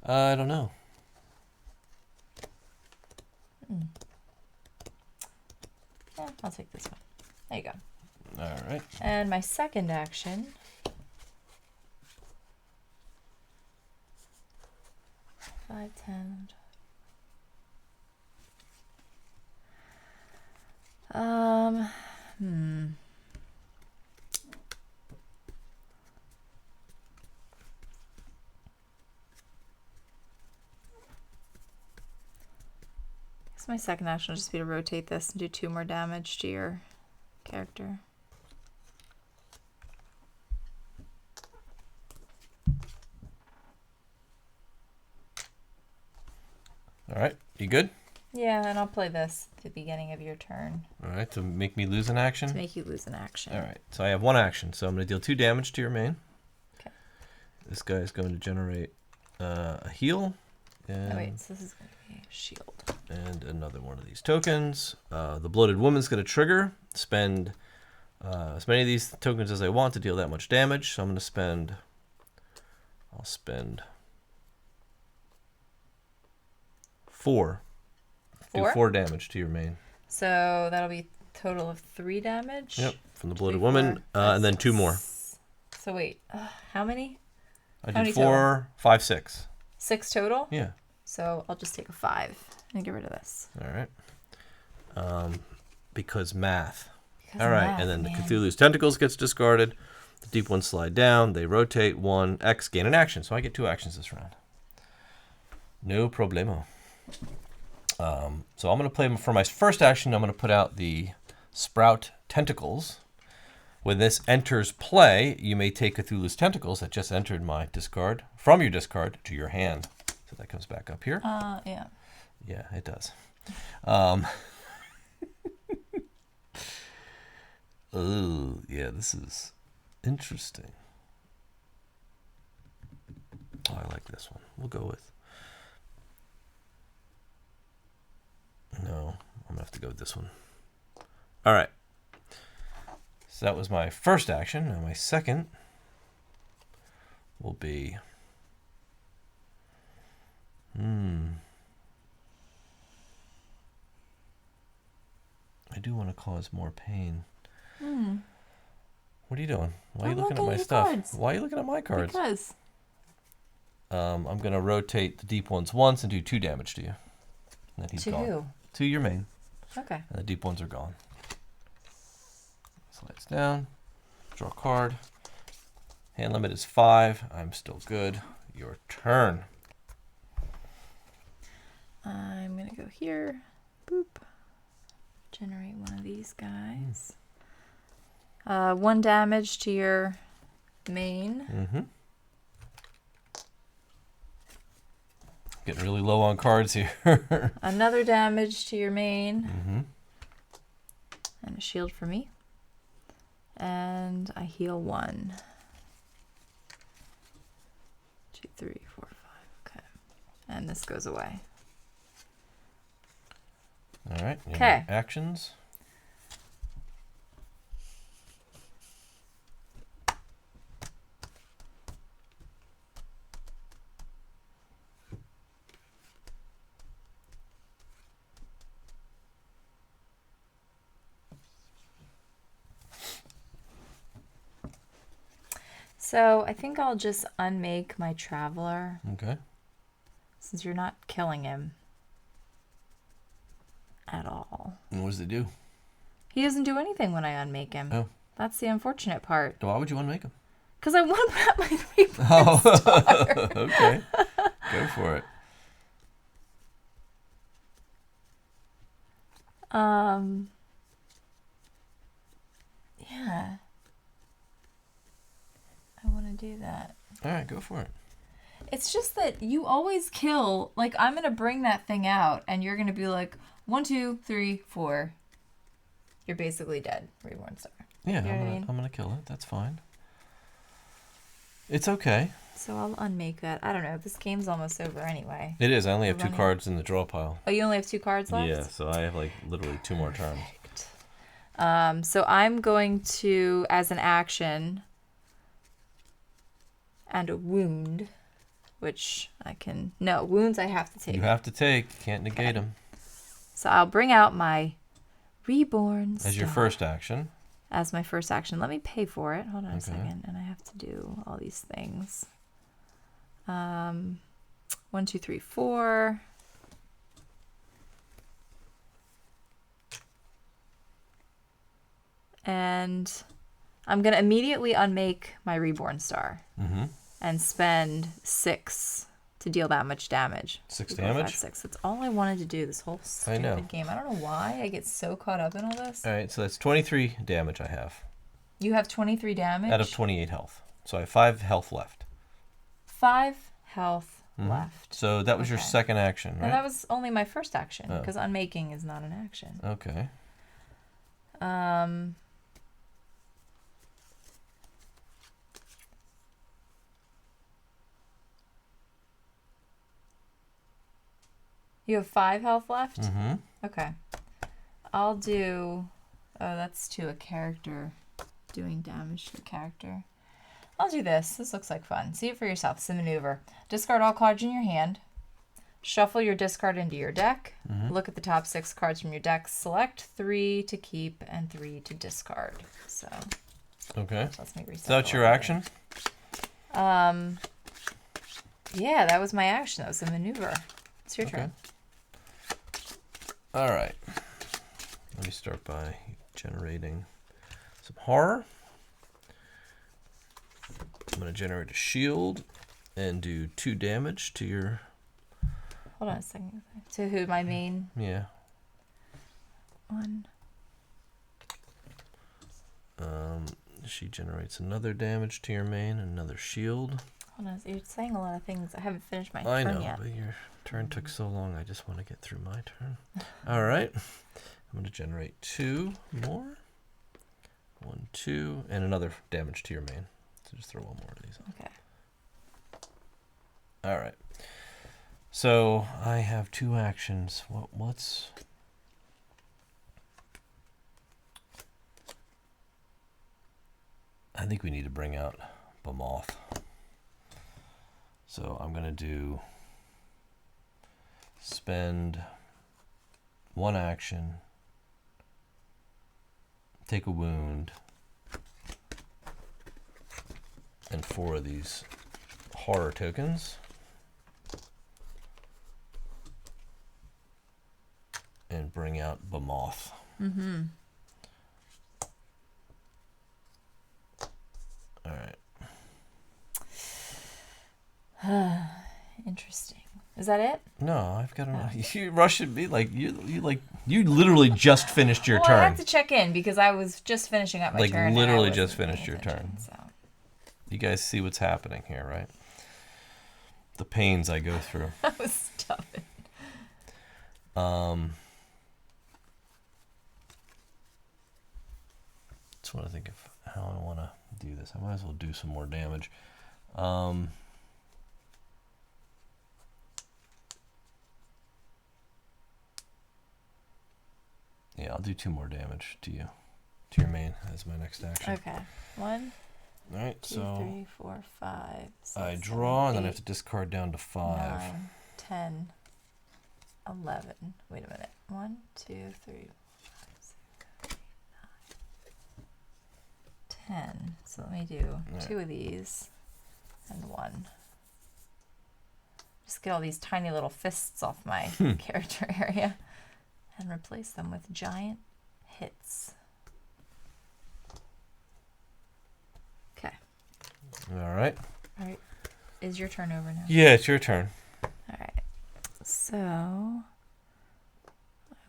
I don't know. Yeah, I'll take this one. There you go. All right. And my second action. 5, 10. my second action will just be to rotate this and do 2 more damage to your character. All right, you good? Yeah, and I'll play this at the beginning of your turn. All right, to make me lose an action? To make you lose an action. All right, so I have 1 action, so I'm going to deal 2 damage to your main. Okay. This guy is going to generate a heal. And, oh, wait, so this is going to be a shield. And another one of these tokens. The Bloated Woman's going to trigger. Spend as many of these tokens as I want to deal that much damage. So I'm going to spend... I'll spend 4. 4? Do 4 damage to your main. So that'll be total of 3 damage? Yep, from the Bloated Woman. And then 2 more. So wait, how many? I did 4, 5, 6. 6 total? Yeah. So I'll just take a 5 and get rid of this. All right. Because math. Because all right, math, and then man. the Cthulhu's Tentacles gets discarded. The deep ones slide down. They rotate 1, X, gain an action. So I get 2 actions this round. No problemo. So I'm going to play for my first action. I'm going to put out the Sprout Tentacles. When this enters play, you may take Cthulhu's Tentacles that just entered my discard from your discard to your hand. So that comes back up here. Yeah. Yeah, it does. Oh, yeah, this is interesting. Oh, I like this one. We'll go with... No, I'm going to have to go with this one. All right. So that was my first action. Now my second will be... I do want to cause more pain. What are you doing? Why are you looking at my stuff? Cards. Why are you looking at my cards? Because. I'm going to rotate the deep ones once and do 2 damage to you. And then he's To gone. who? To your main. Okay. And the deep ones are gone. Slides down. Draw a card. Hand limit is 5. I'm still good. Your turn. I'm going to go here. Boop. Generate one of these guys. 1 damage to your main. Mm-hmm. Getting really low on cards here. Another damage to your main. Mm-hmm. And a shield for me. And I heal 1. 2, 3, 4, 5. Okay. And this goes away. All right. Okay. Actions. So I think I'll just unmake my traveler. Okay. Since you're not killing him at all. And what does it do? He doesn't do anything when I unmake him. Oh. That's the unfortunate part. Why would you unmake him? Because I want to put out my reborn star. Okay. Go for it. Yeah. I want to do that. All right, go for it. It's just that you always kill. Like, I'm going to bring that thing out, and you're going to be like, 1, 2, 3, 4. You're basically dead, Reborn Star. Yeah, You know what I mean? I'm gonna kill it. That's fine. It's okay. So I'll unmake that. I don't know. This game's almost over anyway. It is. I only have 2 running. cards in the draw pile. Oh, you only have 2 cards left? Yeah, so I have like literally 2 more turns. So I'm going to, as an action, and a wound, which I can... No, wounds I have to take. You have to take. Can't negate them. So I'll bring out my Reborn Star. As your first action. As my first action. Let me pay for it. Hold on Okay. a second. And I have to do all these things. 1, 2, 3, 4. And I'm going to immediately unmake my Reborn Star. Mm-hmm. And spend 6 to deal that much damage. 6 4, damage? 5, 6. That's all I wanted to do this whole stupid game. I don't know why I get so caught up in all this. All right, so that's 23 damage I have. You have 23 damage? Out of 28 health. So I have 5 health left. 5 health left. So that was your second action, right? No, that was only my first action, because unmaking is not an action. Okay. You have 5 health left? Mm-hmm. Okay. I'll do... Oh, that's to a character. Doing damage to a character. I'll do this. This looks like fun. See it for yourself. It's a maneuver. Discard all cards in your hand. Shuffle your discard into your deck. Look at the top 6 cards from your deck. Select 3 to keep and 3 to discard. So... Okay. So let me reset. So that's your action? Yeah, that was my action. That was a maneuver. It's your turn. All right. Let me start by generating some horror. I'm going to generate a shield and do 2 damage to your... Hold on a second. To who? My main? Yeah. 1. She generates another damage to your main, another shield. Hold on. You're saying a lot of things. I haven't finished my I turn know, yet. but your turn took so long. I just want to get through my turn. All right. I'm going to generate 2 more. 1, 2, and another damage to your main. So just throw 1 more of these on. Okay. All right. So I have 2 actions. What's... I think we need to bring out Bemoth. So I'm going to spend 1 action, take a wound, and 4 of these horror tokens. And bring out Bemoth. All right. Interesting. Is that it? No, I've got enough. You rushing me like you literally just finished your Well, turn. I have to check in because I was just finishing up my turn. Like and I literally wasn't just paying finished your attention, turn. So. You guys see what's happening here, right? The pains I go through. Stop it. Just want to think of how I want to do this. I might as well do some more damage. Yeah, I'll do 2 more damage to you, to your main as my next action. Okay. 1, All right, 2, so 3, 4, 5. 6, I 7, draw, and then I 8, have to discard down to 5. 9, 10, 11. Wait a minute. 1, 2, 3, 4, 5, 6, 7, 8, 9, 10. So let me do 2 of these and 1. Just get all these tiny little fists off my character area and replace them with giant hits. Okay. All right. All right. Is your turn over now? Yeah, it's your turn. All right. So I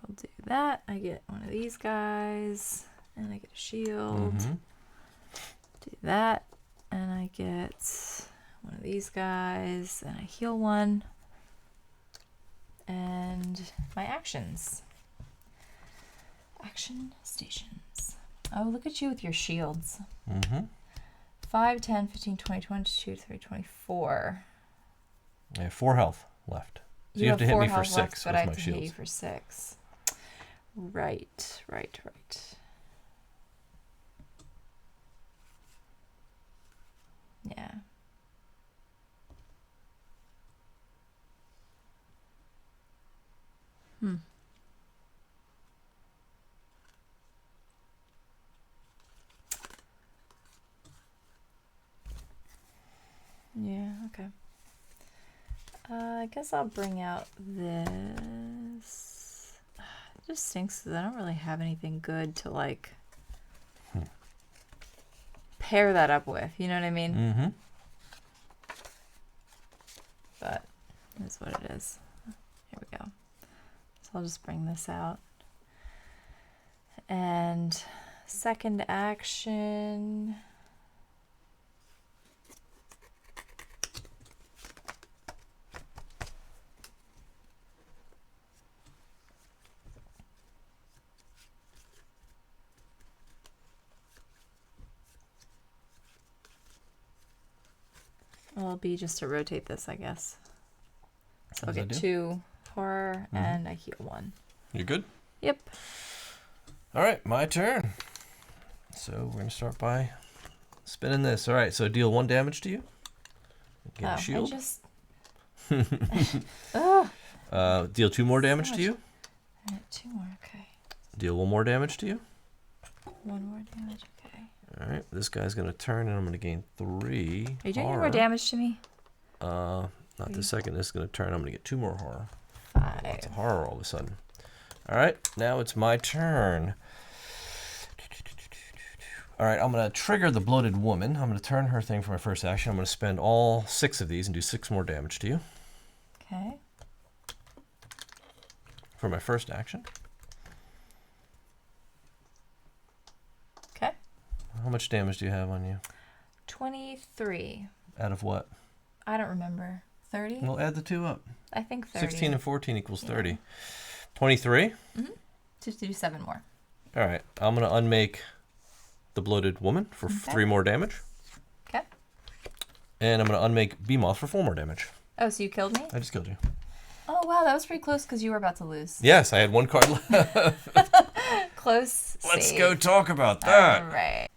will do that. I get one of these guys, and I get a shield. Do that, and I get one of these guys, and I heal 1. And my actions. Action stations. Oh, look at you with your shields. 5, 10, 15, 20, 22, 23, 24. I have 4 health left. So you have to hit me for 6 left, with but I my have to hit you shields. for 6. Right. Yeah. Yeah, okay. I guess I'll bring out this. It just stinks because I don't really have anything good to, like, pair that up with. You know what I mean? Mm-hmm. But is what it is. Here we go. So I'll just bring this out. And second action. It'll be just to rotate this, I guess. So I'll get 2 horror and I heal 1. You good? Yep. All right, my turn. So we're gonna start by spinning this. All right, so deal 1 damage to you. Get a shield. Deal 2 more damage to you. 2 more, okay. Deal 1 more damage to you. 1 more damage, okay. All right, this guy's gonna turn, and I'm gonna gain 3. Are you doing any more damage to me? Not the second this is gonna turn. I'm gonna get 2 more horror. 5. It's a horror all of a sudden. All right, now it's my turn. All right, I'm gonna trigger the bloated woman. I'm gonna turn her thing for my first action. I'm gonna spend all 6 of these and do 6 more damage to you. Okay. For my first action. Okay. How much damage do you have on you? 23. Out of what? I don't remember. 30? We'll add the 2 up. I think 30. 16 and 14 equals 30. 23? Mm-hmm. Just do 7 more. All right. I'm going to unmake the bloated woman for 3 more damage. Okay. And I'm going to unmake Beamoth for 4 more damage. Oh, so you killed me? I just killed you. Oh, wow. That was pretty close because you were about to lose. Yes, I had 1 card left. Close. Let's save. go talk about that. All right.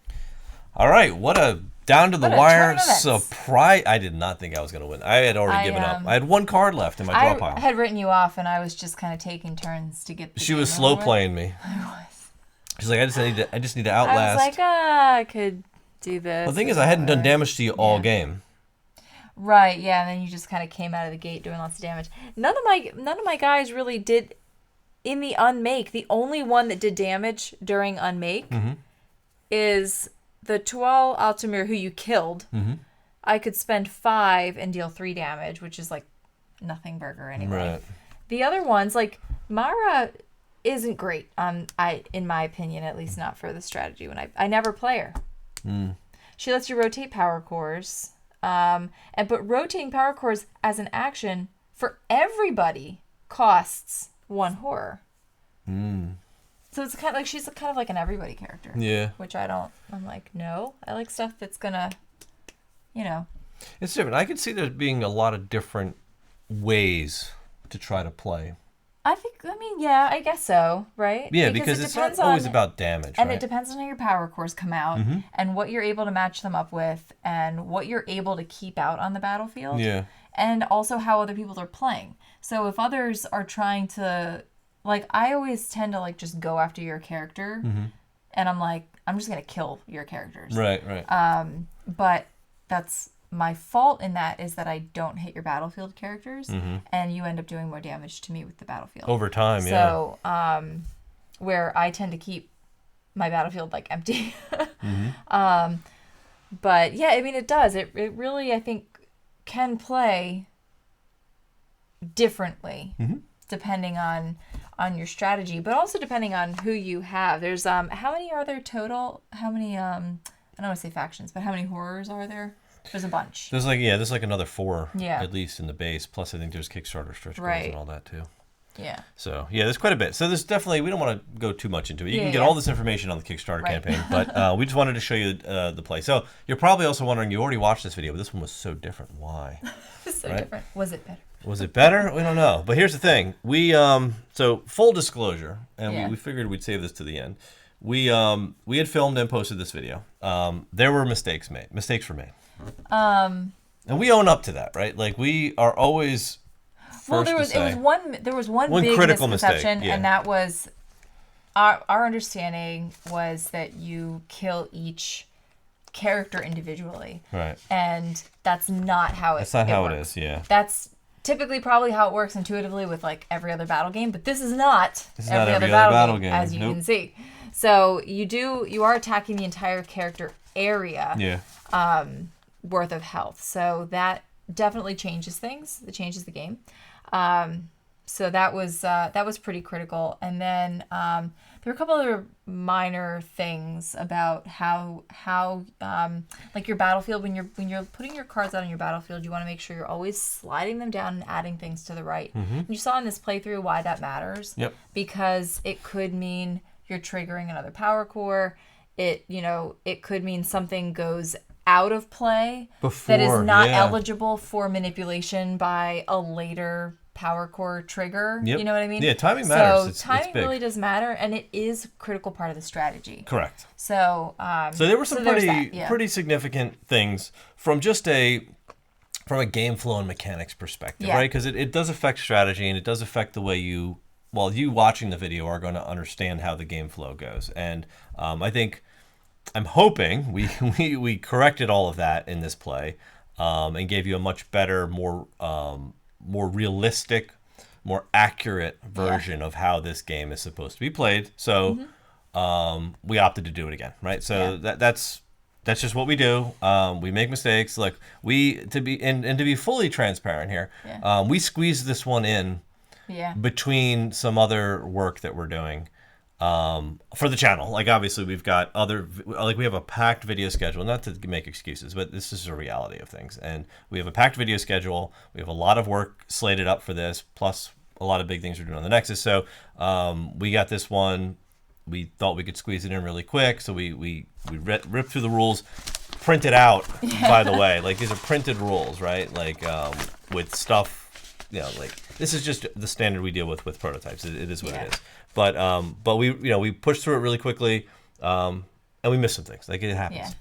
All right. What a down to the What a wire turn of events. surprise. I did not think I was going to win. I had already given up. I had 1 card left in my draw pile. I had written you off, and I was just kind of taking turns to get the She game was over slow with. playing me. I was. She's like, I just need to outlast. I was like, I could do this. Well, the thing is, I hadn't done damage to you all game. Right, yeah, and then you just kind of came out of the gate doing lots of damage. None of my guys really did in the unmake. The only one that did damage during unmake is the Tual Altamir who you killed. I could spend 5 and deal 3 damage, which is like nothing burger anyway. Right. The other ones, like Mara isn't great, in my opinion, at least not for the strategy. When I never play her. She lets you rotate power cores. But rotating power cores as an action for everybody costs 1 horror. So it's kind of like she's kind of like an everybody character. Yeah. Which I don't. I'm like, no. I like stuff that's gonna, It's different. I could see there being a lot of different ways to try to play. Yeah, I guess so, right? Yeah, because it's not always about damage, and right? it depends on how your power cores come out and what you're able to match them up with and what you're able to keep out on the battlefield. Yeah. And also how other people are playing. So if others are trying to, like, I always tend to, like, just go after your character. And I'm like, I'm just going to kill your characters. Right. But that's my fault in that is that I don't hit your battlefield characters. And you end up doing more damage to me with the battlefield. Over time, so, where I tend to keep my battlefield, like, empty. But, yeah, I mean, it does. It really, I think, can play differently depending on your strategy, but also depending on who you have. There's how many are there total? How many I don't want to say factions, but how many horrors are there? There's a bunch. There's like another 4 at least in the base. Plus I think there's Kickstarter stretch goals and all that too. Yeah. So yeah, there's quite a bit. So there's definitely, we don't want to go too much into it. You can get all this information on the Kickstarter campaign, but we just wanted to show you the play. So you're probably also wondering, you already watched this video, but this one was so different. Why? So different. Was it better? Was it better? We don't know. But here's the thing. We so full disclosure, and we figured we'd save this to the end. We had filmed and posted this video. There were mistakes made. Mistakes were made. And we own up to that, right? Like, we are always there was one big critical misconception, mistake, and that was our understanding was that you kill each character individually. Right. And that's not how it That's not how works. it is, yeah. That's typically probably how it works intuitively with like every other battle game, but this is not every other other battle game, game. as you can see. So you are attacking the entire character area Yeah. worth of health. So that definitely changes things. It changes the game. So that was pretty critical. And then there were a couple other minor things about how like your battlefield, when you're putting your cards out on your battlefield, you want to make sure you're always sliding them down and adding things to the right. And you saw in this playthrough why that matters. Yep. Because it could mean you're triggering another power core. It could mean something goes out of play that is not eligible for manipulation by a later power core trigger. Yep. You know what I mean? Yeah, timing matters. So timing really does matter, and it is a critical part of the strategy. Correct. So there were some pretty significant things from from a game flow and mechanics perspective, right? Because it does affect strategy, and it does affect the way you watching the video are going to understand how the game flow goes. And I'm hoping we corrected all of that in this play, and gave you a much better, more realistic, more accurate version of how this game is supposed to be played. So we opted to do it again, right? So that's just what we do. We make mistakes. Like to be fully transparent here, we squeezed this one in between some other work that we're doing for the channel. Like obviously we've got we have a packed video schedule, not to make excuses, but this is a reality of things. And we have a packed video schedule. We have a lot of work slated up for this, plus a lot of big things we're doing on the Nexus. So we got this one. We thought we could squeeze it in really quick. So we ripped through the rules, printed out, by the way. Like these are printed rules, right? Like with stuff, like this is just the standard we deal with prototypes. It is what it is. But we pushed through it really quickly, and we missed some things. Like it happens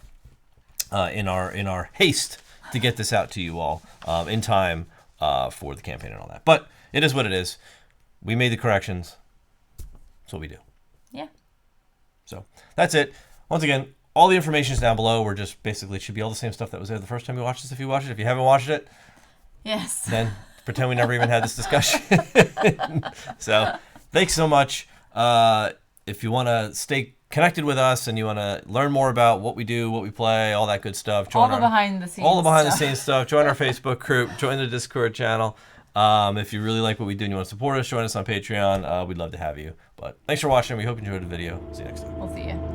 in our haste to get this out to you all in time for the campaign and all that. But it is what it is. We made the corrections. That's what we do. Yeah. So that's it. Once again, all the information is down below. We're just basically, it should be all the same stuff that was there the first time you watched this. If you watched it, if you haven't watched it, then pretend we never even had this discussion. So thanks so much. If you want to stay connected with us and you want to learn more about what we do, what we play, all that good stuff, all the behind the scenes stuff, join our Facebook group, join the Discord channel. If you really like what we do and you want to support us, join us on Patreon. We'd love to have you. But thanks for watching. We hope you enjoyed the video. See you next time. We'll see you.